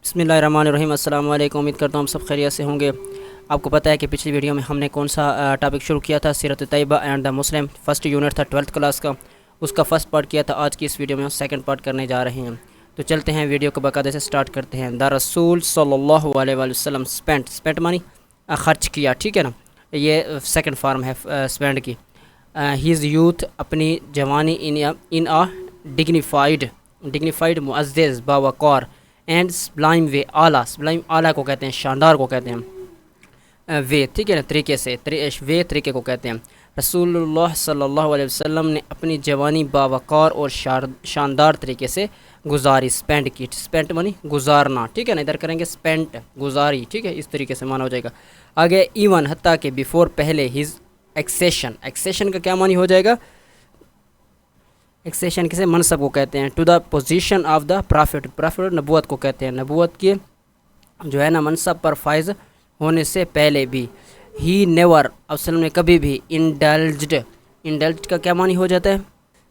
बिस्मिल्लाहिर्रहमानिर्रहीम। अस्सलाम वालेकुम। उम्मीद करता हूँ हम सब खैरियत से होंगे। आपको पता है कि पिछली वीडियो में हमने कौन सा टॉपिक शुरू किया था, सीरत तैयबा and the Muslim. First unit था 12th क्लास का, उसका फर्स्ट पार्ट किया था। आज की इस वीडियो में हम सेकंड पार्ट करने जा रहे हैं। तो चलते हैं, वीडियो को बाकायदे से स्टार्ट करते हैं। द रसूल सल्लल्लाहु अलैहि वसल्लम स्पेंट मानी खर्च किया, ठीक है ना। ये सेकंड फॉर्म है स्पेंड की। हीज़ यूथ अपनी जवानी इन अ डिग्निफाइड मुअज़्ज़ज़ बावक़ार एंड सब्लाइम वे। आला को कहते हैं, शानदार को कहते हैं। वे, ठीक है ना, तरीके से वे तरीके को कहते हैं। रसूलुल्लाह सल्लल्लाहु अलैहि वसल्लम ने अपनी जवानी बावक़ार और शानदार तरीके से गुजारी, स्पेंड की। स्पेंट मानी गुजारना, ठीक है ना। इधर करेंगे स्पेंट, गुजारी, ठीक है, इस तरीके से माना हो जाएगा। आगे इवन हत्ता के, बिफोर पहले, हिज एक्सेशन का क्या मानी हो जाएगा। एक्सेशन किसे, मनसब को कहते हैं। To the position of the prophet नबूवत को कहते हैं। नबूवत के जो है ना मनसब पर फाइज होने से पहले भी। ही नेवर, अवसलम ने कभी भी, इंडल्ज का क्या मानी हो जाता है।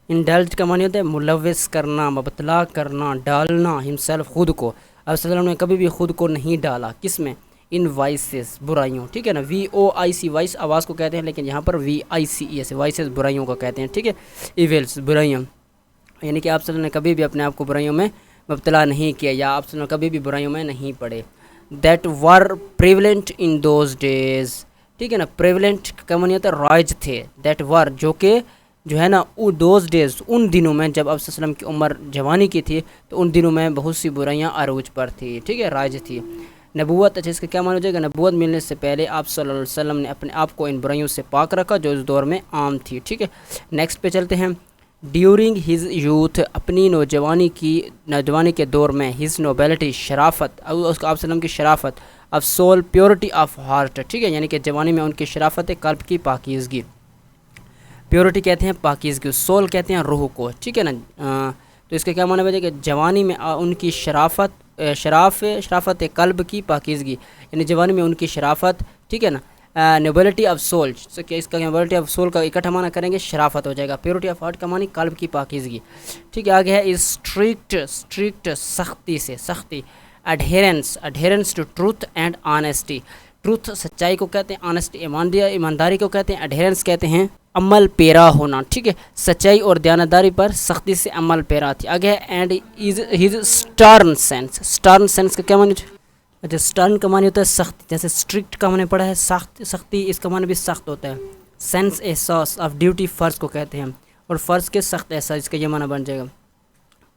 इंडल्ज का मानी होता है मुलविस करना, मबतला करना, डालना। हिमसेल्फ, खुद को। अवसलम ने कभी भी खुद को नहीं डाला, किस में, इन वाइसेस, बुराइयों, ठीक है ना। VOIC वाइस आवाज़ को कहते हैं, लेकिन यहाँ पर VICES वाइसेस बुराइयों को कहते हैं, ठीक है। इवेल्स, बुराइयों, यानी कि आप ने कभी भी अपने आप को बुराइयों में मुब्तला नहीं किया, या आप कभी भी बुराइयों में नहीं पड़े। That were prevalent in those days, ठीक है ना। प्रिवलेंट का मानी होता है राइज थे। दैट वर, जो कि जो है ना, दोज डेज, उन दिनों में जब आप वसल्लम की उम्र जवानी की थी, तो उन दिनों में बहुत सी बुराइयाँ अरूज पर थी, ठीक है, राइज थी। नबूवत, अच्छा इसका क्या माना हो जाएगा। नबूवत मिलने से पहले आप सल्लल्लाहु अलैहि वसल्लम ने अपने आप को इन बुराइयों से पाक रखा जो उस दौर में आम थी, ठीक है। नेक्स्ट पे चलते हैं। ड्यूरिंग हिज यूथ, अपनी नौजवानी के दौर में, हिज नोबेलिटी, शराफत, उसका आप सल्लम की शराफत, of soul, purity of heart, ठीक है, यानी कि जवानी में उनकी शराफत, कल्ब की पाकीज़गी। प्योरिटी कहते हैं पाकीज़गी, सोल कहते हैं रूह को, ठीक है ना। तो इसका क्या माना है कि जवानी में उनकी शराफत कल्ब की पाकीज़गी, यानी जवानी में उनकी शराफत, ठीक है ना। नोबेलिटी ऑफ सोल, इसका नोबेलिटी ऑफ सोल का इकट्ठा माना करेंगे, शराफत हो जाएगा। प्योरिटी ऑफ हार्ट का मानी कल्ब की पाकीज़गी, ठीक है। आगे है इस स्ट्रिक्ट, सख्ती। Adherence to truth and honesty. Truth सच्चाई को कहते हैं, ऑनेस्टी ईमानदारी को कहते हैं, एडहेरेंस कहते हैं अमल पेरा होना, ठीक है। सच्चाई और दयानतदारी पर सख्ती से अमल पेरा थी। आगे है एंड हिज स्टर्न सेंस का क्या मानी। अच्छा, स्टर्न का मानी होता है सख्त, जैसे स्ट्रिक्ट का मैंने पढ़ा है सख्ती, इसका मानी भी सख्त होता है। सेंस एहसास ऑफ ड्यूटी, फ़र्ज़ को कहते हैं, और फ़र्ज़ के सख्त एहसास, इसका ये माना बन जाएगा।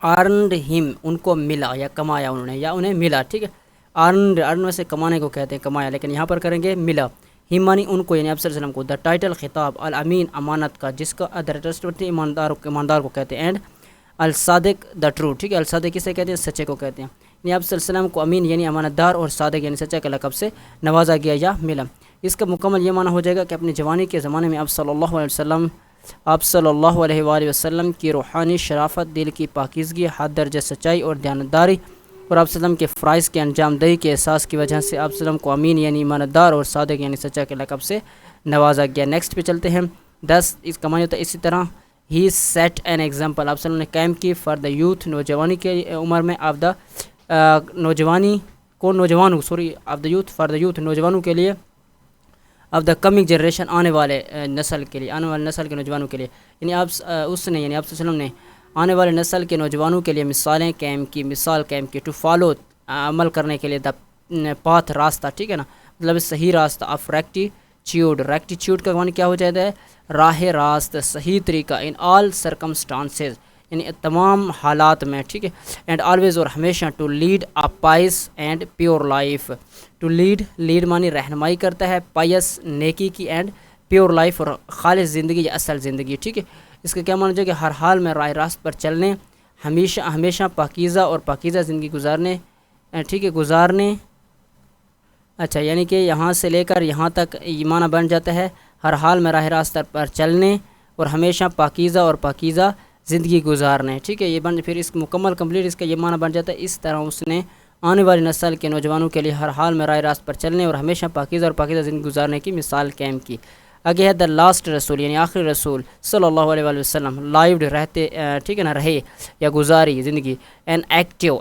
अर्नड हिम, उनको मिला या कमाया उन्होंने, या उन्हें मिला, ठीक है। अर्न वैसे कमाने को कहते हैं, कमाया, लेकिन यहाँ पर करेंगे मिला। हिम मानी उनको, यानी आप सल्लल्लाहु अलैहि वसल्लम को। द टाइटल, खिताब, अल अमीन, अमानत का, जिसका ट्रस्टवर्दी, ईमानदार को कहते हैं। एंड अल सादिक, द ट्रू, ठीक है। अल सादिक किसे कहते हैं, सच्चे को कहते हैं। यानी आप सल्लल्लाहु अलैहि वसल्लम को अमीन यानी अमानतदार, और सादिक यानी सच्चा के लक़ब से नवाजा गया या मिला। इसका मुकम्मल ये माना हो जाएगा कि अपनी जवानी के ज़माने में आप सल्लल्लाहु अलैहि वसल्लम की रूहानी शराफत, दिल की पाकीज़गी, हद दर्जे सच्चाई और दयानतदारी, और आप सल्लम के फ़राइज़ के अंजाम दही के एहसास की वजह से आप सल्लम को अमीन यानी ईमानदार और सादिक यानी सच्चा के लक़ब से नवाजा गया। नेक्स्ट पे चलते हैं। 10 इसका मानी होता है इसी तरह। ही सेट एन एग्जाम्पल, आप सल्लम ने कायम की, फॉर द यूथ, नौजवानी के उम्र में, ऑफ द नौजवानों के लिए, ऑफ द कमिंग जनरेशन, आने वाले नस्ल के नौजवानों के लिए, यानी आप उसने, यानी आप वसल्लम ने आने वाले नस्ल के नौजवानों के लिए मिसाल कायम की। टू फॉलो, अमल करने के लिए, द पाथ, रास्ता, ठीक है ना, मतलब सही रास्ता। ऑफ रेक्टिट्यूड का मानी क्या हो जाता है, राह रास्त, सही तरीका। इन ऑल सर्कमस्टांसेस, यानी तमाम हालात में, ठीक है। एंड ऑलवेज, और हमेशा। To lead a pious and pure life. To lead मानी रहनुमाई करता है, पायस नेकी की, एंड प्योर लाइफ, और खालिस ज़िंदगी या असल ज़िंदगी, ठीक है। इसका क्या माना जाए कि हर हाल में राह रास्त पर चलने, हमेशा पाकीज़ा और पाकीज़ा ज़िंदगी गुजारने, ठीक है, गुजारने। अच्छा, यानी कि यहाँ से लेकर यहाँ तक ये माना बन जाता है हर हाल में राह रास्त पर चलने, और हमेशा पाकीज़ा और पाकीज़ा ज़िंदगी गुजारने, ठीक है। ये बन फिर इसका मुकम्मल कंप्लीट, इसका ये माना बन जाता है इस तरह उसने आने वाली नस्ल के नौजवानों के लिए हर हाल में राह रास्त पर चलने और हमेशा पाकीज़ा और पाकीज़ा ज़िंदगी गुजारने की मिसाल कायम की। آگے ہے دا لاسٹ رسول یعنی آخری رسول صلی اللہ علیہ وآلہ وسلم لائیوڈ رہتے ٹھیک ہے نا رہے یا گزاری زندگی. این ایکٹیو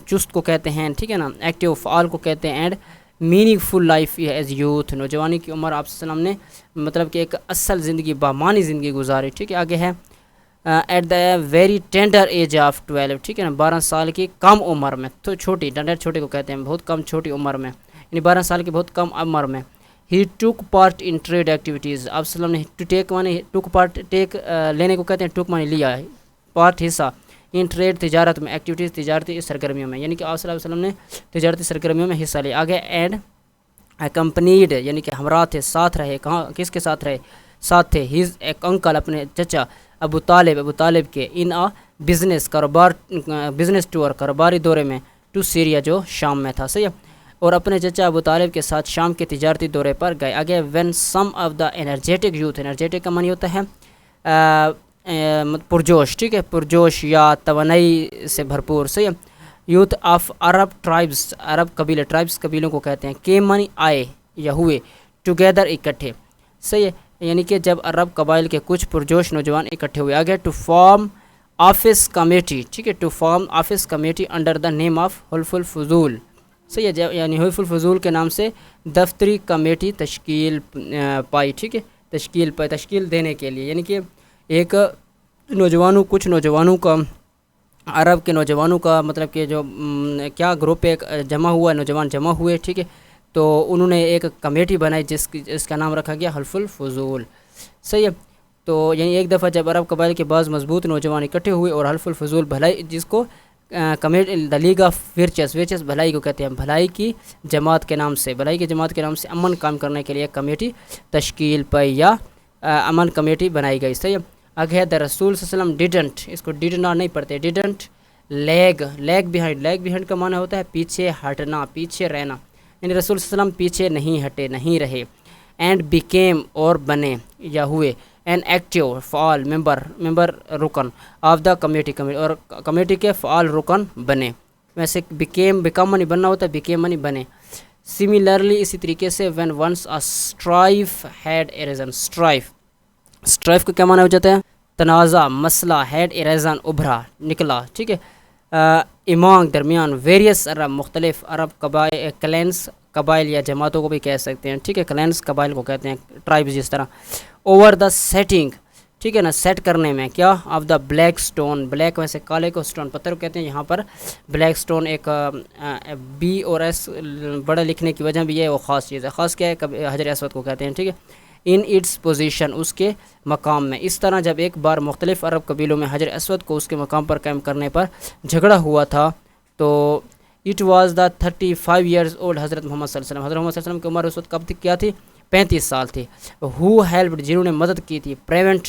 چست کو کہتے ہیں ٹھیک ہے نا, ایکٹیو فعال کو کہتے ہیں. And meaning full life as youth, نوجوانی کی عمر آپ صلی اللہ علیہ وسلم نے مطلب کہ ایک اصل زندگی بامانی زندگی گزاری. ٹھیک ہے, آگے ہے at the very tender age of 12 ٹھیک ہے نا 12 سال کی کم عمر میں, تو چھوٹی ٹینڈر چھوٹے کو کہتے ہیں بہت کم چھوٹی عمر میں, یعنی 12 سال کی بہت کم عمر میں. ہی ٹوک پارٹ ان ٹریڈ ایکٹیویٹیز, آپ صلی اللہ علیہ وسلم نے ٹو ٹیک مانی ٹوک پارٹ ٹیک لینے کو کہتے ہیں, ٹوک مانی لیا ہے, پارٹ حصہ, ان ٹریڈ تجارت میں, ایکٹیویٹیز تجارتی سرگرمیوں میں, یعنی کہ آپ صلی اللہ علیہ وسلم نے تجارتی سرگرمیوں میں حصہ لیا. آگے اینڈ اکمپنیڈ یعنی کہ ہمراہ تھے, ساتھ رہے, کہاں کس کے ساتھ رہے, ساتھ تھے, ہیز ایک انکل اپنے چچا ابو طالب کے, ان بزنس کاروبار بزنس ٹور کاروباری دورے میں, ٹو سیریا جو شام میں تھا. صحیح ہے, اور اپنے چچا ابو طالب کے ساتھ شام کے تجارتی دورے پر گئے. آگے when some of the energetic youth, energetic کا معنی ہوتا ہے پرجوش, ٹھیک ہے, پرجوش یا توانائی سے بھرپور. صحیح ہے, یوتھ آف عرب ٹرائبس, عرب قبیلے, ٹرائبس قبیلوں کو کہتے ہیں. کے معنی آئے یا ہوئے, ٹوگیدر اکٹھے. صحیح ہے, یعنی کہ جب عرب قبائل کے کچھ پرجوش نوجوان اکٹھے ہوئے. آگے ٹو فارم آفس کمیٹی, ٹھیک ہے, to form office committee under the name of حلف الفضول. صحیح ہے, یعنی حلف الفضول کے نام سے دفتری کمیٹی تشکیل پائی. ٹھیک ہے, تشکیل دینے کے لیے, یعنی کہ ایک کچھ نوجوانوں کا, عرب کے نوجوانوں کا مطلب کہ جو کیا گروپ ایک جمع ہوا, نوجوان جمع ہوئے. ٹھیک ہے, تو انہوں نے ایک کمیٹی بنائی جس کا نام رکھا گیا حلف الفضول. صحیح ہے, تو یعنی ایک دفعہ جب عرب قبائل کے بعض مضبوط نوجوان اکٹھے ہوئے اور حلف الفضول بھلائی, جس کو کمیٹی دا لیگ آف ویچس بھلائی کو کہتے ہیں, بھلائی کی جماعت کے نام سے امن کام کرنے کے لیے کمیٹی تشکیل پائی یا امن کمیٹی بنائی گئی. صحیح ہے, آگے ہے دا رسول صلی اللہ علیہ وسلم ڈیڈنٹ, اس کو ڈیڈنا نہیں پڑھتے, ڈیڈنٹ لیگ بیہائنڈ کا معنی ہوتا ہے پیچھے ہٹنا, پیچھے رہنا, یعنی رسول صلی اللہ علیہ وسلم پیچھے نہیں ہٹے, نہیں رہے. اینڈ بیکیم اور بنے یا ہوئے, این ایکٹیو فعال ممبر رکن آف دا کمیٹی, اور کمیٹی کے فعال رکن بنے. ویسے بیکم منی بننا ہوتا ہے, بیکیم منی بنے. سملرلی اسی طریقے سے when once a strife had arisen, strife کا کیا معنی ہو جاتا ہے, تنازع, مسئلہ, had arisen ابھرا, نکلا. ٹھیک ہے, امانگ درمیان, ویریس عرب مختلف عرب قبائل, کلینس قبائل یا جماعتوں کو بھی کہہ سکتے ہیں. ٹھیک ہے, کلینس قبائل کو کہتے ہیں, ٹرائبز جس طرح. اوور دا سیٹنگ, ٹھیک ہے نا, سیٹ کرنے میں, کیا, of the black stone, black ویسے کالے کو سٹون پتھر کو کہتے ہیں, یہاں پر بلیک سٹون ایک بی اور ایس بڑا لکھنے کی وجہ بھی یہ وہ خاص چیز ہے. خاص کیا ہے, حجر اسود کو کہتے ہیں. ٹھیک ہے, ان اٹس پوزیشن, اس کے مقام میں. اس طرح جب ایک بار مختلف عرب قبیلوں میں حجر اسود کو اس کے مقام پر قائم کرنے پر جھگڑا ہوا تھا, تو it was the 35 years old حضرت محمد صلی اللہ علیہ وسلم, حضرت محمد صلی اللہ علیہ وسلم کی عمر اس وقت کب تک کیا تھی, 35 سال تھی. ہو ہیلپڈ, جنہوں نے مدد کی تھی, پریونٹ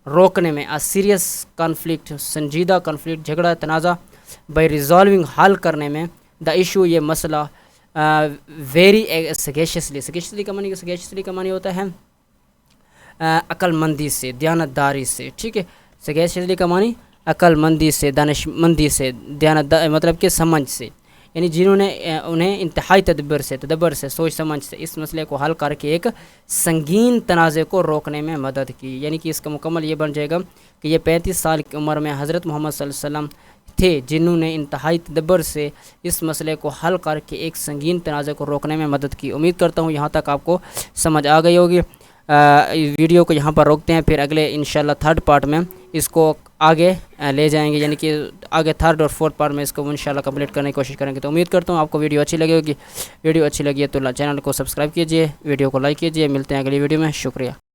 روکنے میں, سیریس کانفلکٹ, سنجیدہ کانفلکٹ, جھگڑا, تنازع, بائی ریزالونگ, حل کرنے میں, دا ایشو, یہ مسئلہ, ویری سگیشیسلی کا معنی ہوتا ہے عقل مندی سے, دیانت داری سے. ٹھیک ہے, سگیشیسلی کا معنی عقل مندی سے, دانش مندی سے, مطلب کہ سمجھ سے, یعنی جنہوں نے انہیں انتہائی تدبر سے سوچ سمجھ سے اس مسئلے کو حل کر کے ایک سنگین تنازع کو روکنے میں مدد کی. یعنی کہ اس کا مکمل یہ بن جائے گا کہ یہ 35 سال کی عمر میں حضرت محمد صلی اللہ علیہ وسلم تھے جنہوں نے انتہائی تدبر سے اس مسئلے کو حل کر کے ایک سنگین تنازع کو روکنے میں مدد کی. امید کرتا ہوں یہاں تک آپ کو سمجھ آ گئی ہوگی. ویڈیو کو یہاں پر روکتے ہیں, پھر اگلے انشاءاللہ 3rd پارٹ میں اس کو آگے لے جائیں گے, یعنی کہ آگے 3rd اور 4th پارٹ میں اس کو انشاءاللہ کمپلیٹ کرنے کی کوشش کریں گے. تو امید کرتا ہوں آپ کو ویڈیو اچھی لگے ہوگی. ویڈیو اچھی لگی ہے تو چینل کو سبسکرائب کیجئے, ویڈیو کو لائک کیجئے. ملتے ہیں اگلی ویڈیو میں. شکریہ.